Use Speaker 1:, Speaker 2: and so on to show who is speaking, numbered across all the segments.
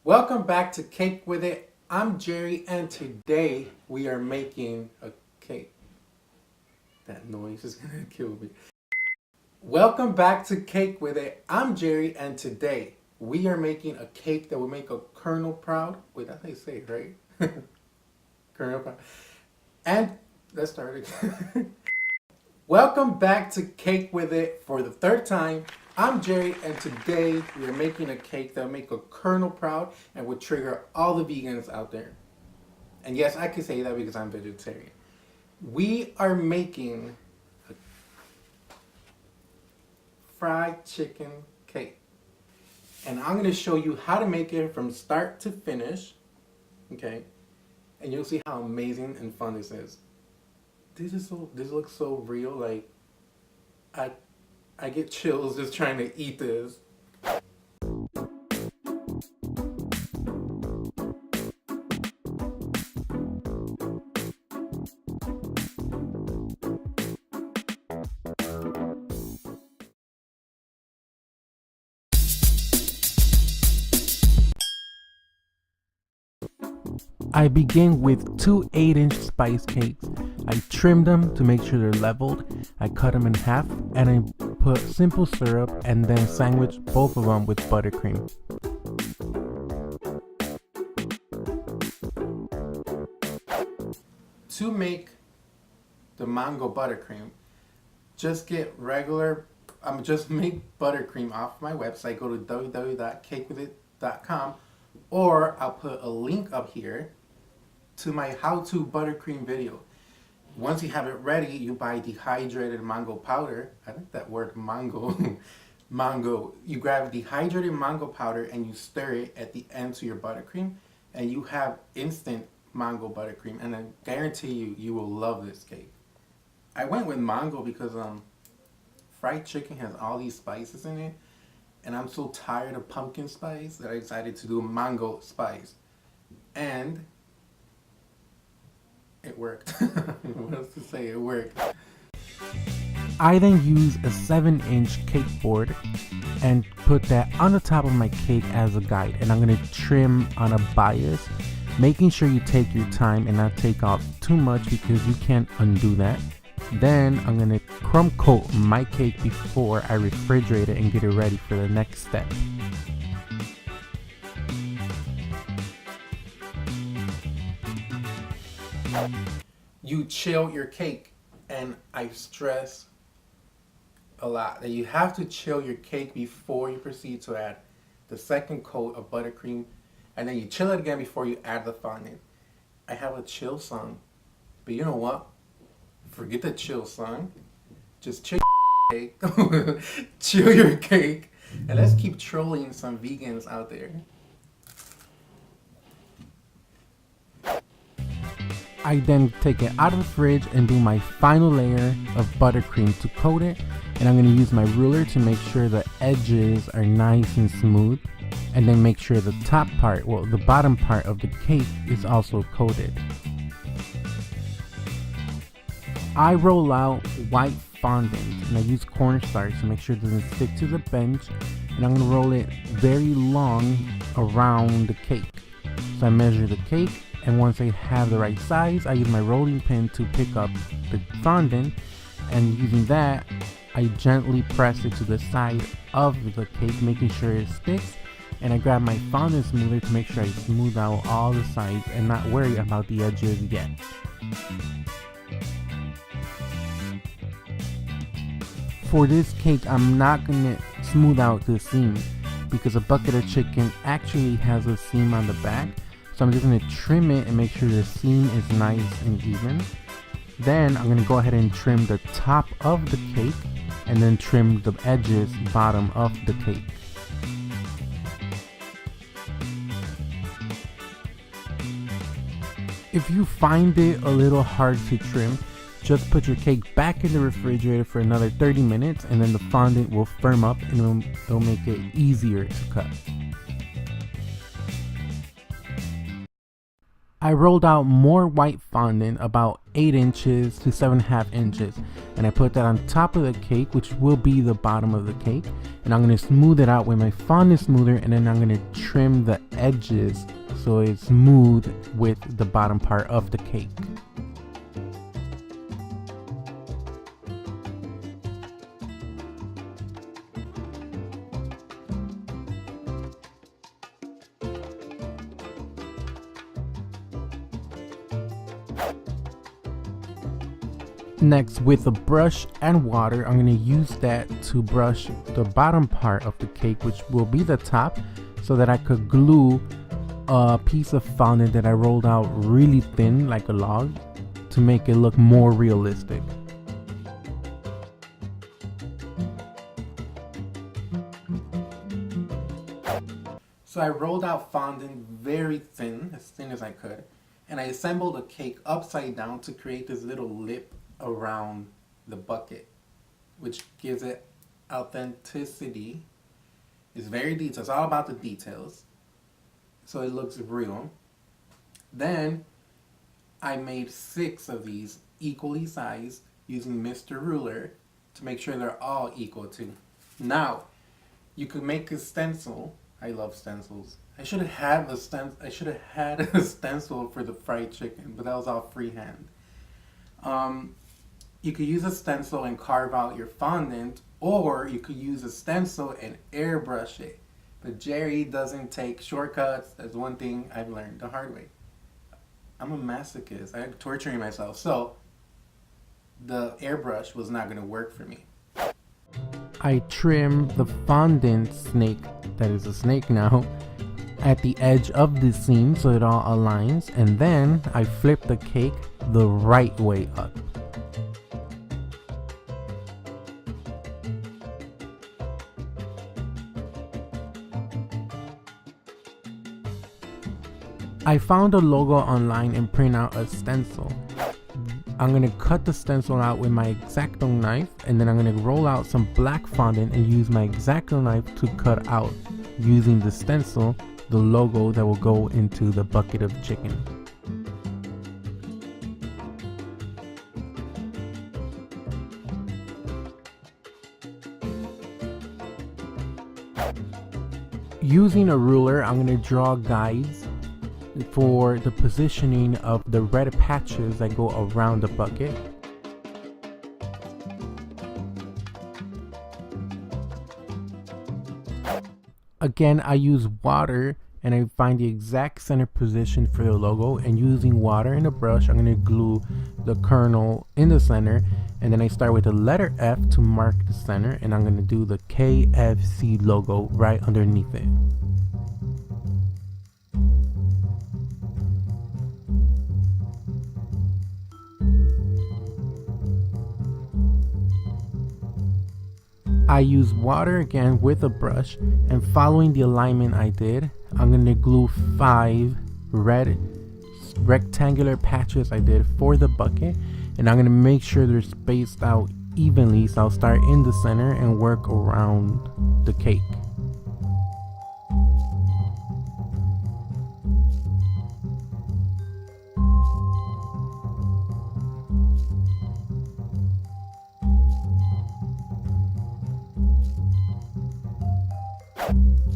Speaker 1: Welcome back to Cake With It. I'm Jerry, and today we are making a cake. That noise is gonna kill me. Welcome back to Cake With It. I'm Jerry, and today we are making a cake that will make a colonel proud. Wait, that's how you say it, right? Colonel proud. And let's start again. Welcome back to Cake With It for the third time. I'm Jerry, and today we are making a cake that will make a colonel proud and will trigger all the vegans out there. And yes, I can say that because I'm vegetarian. We are making a fried chicken cake. And I'm going to show you how to make it from start to finish. Okay? And you'll see how amazing and fun this is. This looks so real. Like, I get chills just trying to eat this. I begin with two 8-inch spice cakes. I trim them to make sure they're leveled. I cut them in half and I put simple syrup and then sandwich both of them with buttercream. To make the mango buttercream, just make buttercream off my website. Go to www.CakeWithIt.com, or I'll put a link up here to my how-to buttercream video. Once you have it ready, you buy dehydrated mango powder. I think that word mango, you grab dehydrated mango powder and you stir it at the end to your buttercream, and you have instant mango buttercream, and I guarantee you will love this cake. I went with mango because fried chicken has all these spices in it, and I'm so tired of pumpkin spice that I decided to do mango spice. And it worked. What else to say? It worked. I then use a 7-inch cake board and put that on the top of my cake as a guide. And I'm going to trim on a bias, making sure you take your time and not take off too much because you can't undo that. Then I'm going to crumb coat my cake before I refrigerate it and get it ready for the next step. You chill your cake, and I stress a lot that you have to chill your cake before you proceed to add the second coat of buttercream, and then you chill it again before you add the fondant. I have a chill song, but you know what? Forget the chill song. Just chill your cake. Chill your cake, and let's keep trolling some vegans out there. I then take it out of the fridge and do my final layer of buttercream to coat it, and I'm going to use my ruler to make sure the edges are nice and smooth, and then make sure the top part, well, the bottom part of the cake is also coated. I roll out white fondant, and I use cornstarch to make sure it doesn't stick to the bench, and I'm going to roll it very long around the cake. So I measure the cake, and once I have the right size, I use my rolling pin to pick up the fondant, and using that, I gently press it to the side of the cake, making sure it sticks, and I grab my fondant smoother to make sure I smooth out all the sides and not worry about the edges yet. For this cake, I'm not going to smooth out the seam because a bucket of chicken actually has a seam on the back. So I'm just going to trim it and make sure the seam is nice and even. Then I'm going to go ahead and trim the top of the cake and then trim the edges, bottom of the cake. If you find it a little hard to trim, just put your cake back in the refrigerator for another 30 minutes and then the fondant will firm up and it'll make it easier to cut. I rolled out more white fondant, about 8 inches to 7.5 inches,
Speaker 2: and I put that on top of the cake, which will be the bottom of the cake, and I'm going to smooth it out with my fondant smoother, and then I'm going to trim the edges so it's smooth with the bottom part of the cake. Next, with a brush and water, I'm going to use that to brush the bottom part of the cake, which will be the top, so that I could glue a piece of fondant that I rolled out really thin like a log to make it look more realistic.
Speaker 1: So I rolled out fondant very thin, as thin as I could, and I assembled the cake upside down to create this little lip around the bucket, which gives it authenticity. It's very detailed. It's all about the details, so it looks real. Then I made 6 of these equally sized using Mr. Ruler to make sure they're all equal too. Now you could make a stencil. I love stencils. I should have had a stencil for the fried chicken, but that was all freehand. You could use a stencil and carve out your fondant, or you could use a stencil and airbrush it. But Jerry doesn't take shortcuts. That's one thing I've learned the hard way. I'm a masochist. I'm torturing myself. So the airbrush was not going to work for me.
Speaker 2: I trim the fondant snake, that is a snake now, at the edge of the seam so it all aligns, and then I flip the cake the right way up. I found a logo online and print out a stencil. I'm going to cut the stencil out with my X-Acto knife, and then I'm going to roll out some black fondant and use my X-Acto knife to cut out, using the stencil, the logo that will go into the bucket of chicken. Using a ruler, I'm going to draw guides for the positioning of the red patches that go around the bucket. Again, I use water and I find the exact center position for the logo, and using water and a brush, I'm going to glue the kernel in the center, and then I start with the letter F to mark the center, and I'm going to do the KFC logo right underneath it. I use water again with a brush, and following the alignment I did, I'm going to glue 5 red rectangular patches I did for the bucket, and I'm going to make sure they're spaced out evenly, so I'll start in the center and work around the cake.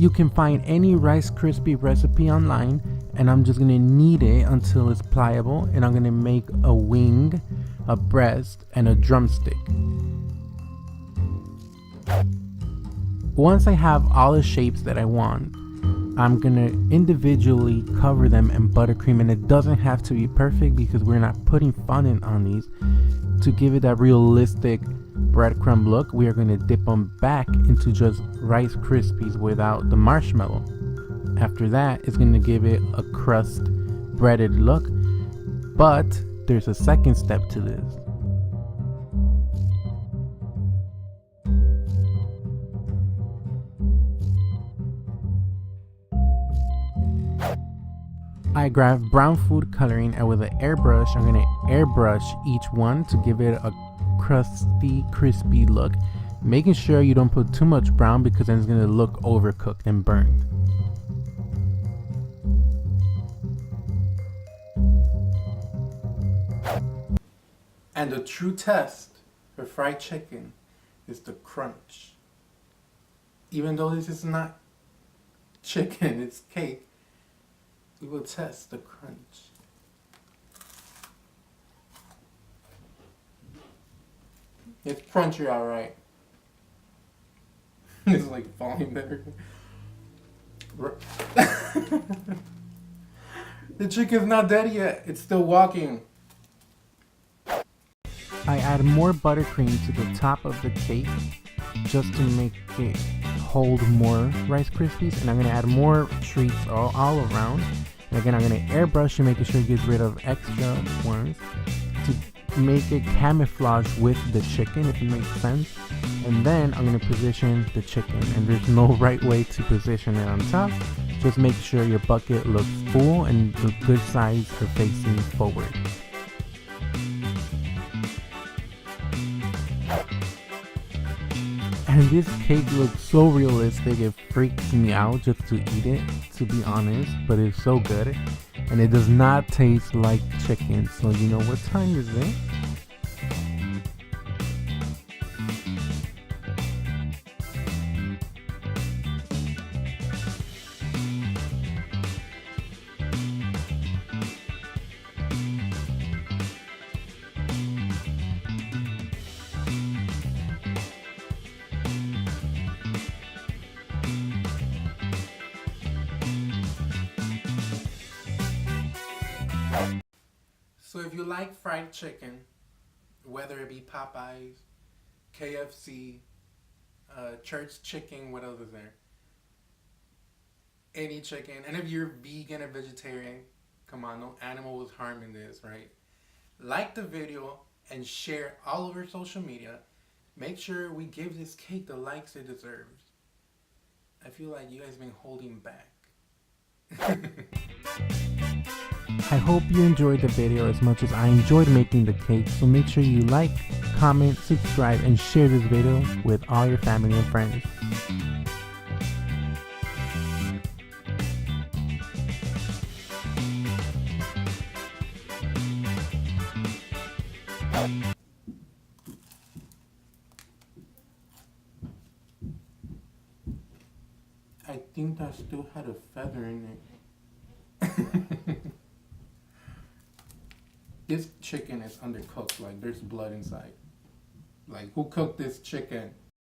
Speaker 2: You can find any Rice Krispie recipe online, and I'm just going to knead it until it's pliable, and I'm going to make a wing, a breast, and a drumstick. Once I have all the shapes that I want, I'm going to individually cover them in buttercream, and it doesn't have to be perfect because we're not putting fondant on these. To give it that realistic breadcrumb look, we are going to dip them back into just Rice Krispies without the marshmallow. After that, it's going to give it a crust breaded look, but there's a second step to this. I grab brown food coloring, and with an airbrush, I'm going to airbrush each one to give it a crusty, crispy look, making sure you don't put too much brown because then it's going to look overcooked and burned.
Speaker 1: And the true test But fried chicken is the crunch. Even though this is not chicken, it's cake, we will test the crunch. It's crunchy, alright. It's like falling there. The chicken's not dead yet. It's still walking.
Speaker 2: I add more buttercream to the top of the cake just to make it hold more Rice Krispies, and I'm gonna add more treats all around. And again, I'm gonna airbrush and making sure it gets rid of extra ones to make it camouflage with the chicken, if it makes sense. And then I'm gonna position the chicken, and there's no right way to position it on top. Just make sure your bucket looks full and the good sides are facing forward. And this cake looks so realistic, it freaks me out just to eat it, to be honest, but it's so good. And it does not taste like chicken, so you know what time is it?
Speaker 1: So if you like fried chicken, whether it be Popeyes, KFC, church chicken, what else is there? Any chicken. And if you're vegan or vegetarian, come on, no animal was harmed in this, right? Like the video and share all over social media. Make sure we give this cake the likes it deserves. I feel like you guys been holding back.
Speaker 2: I hope you enjoyed the video as much as I enjoyed making the cake, so make sure you like, comment, subscribe, and share this video with all your family and friends.
Speaker 1: I think that still had a feather in it. This chicken is undercooked, like there's blood inside. Like, who cooked this chicken?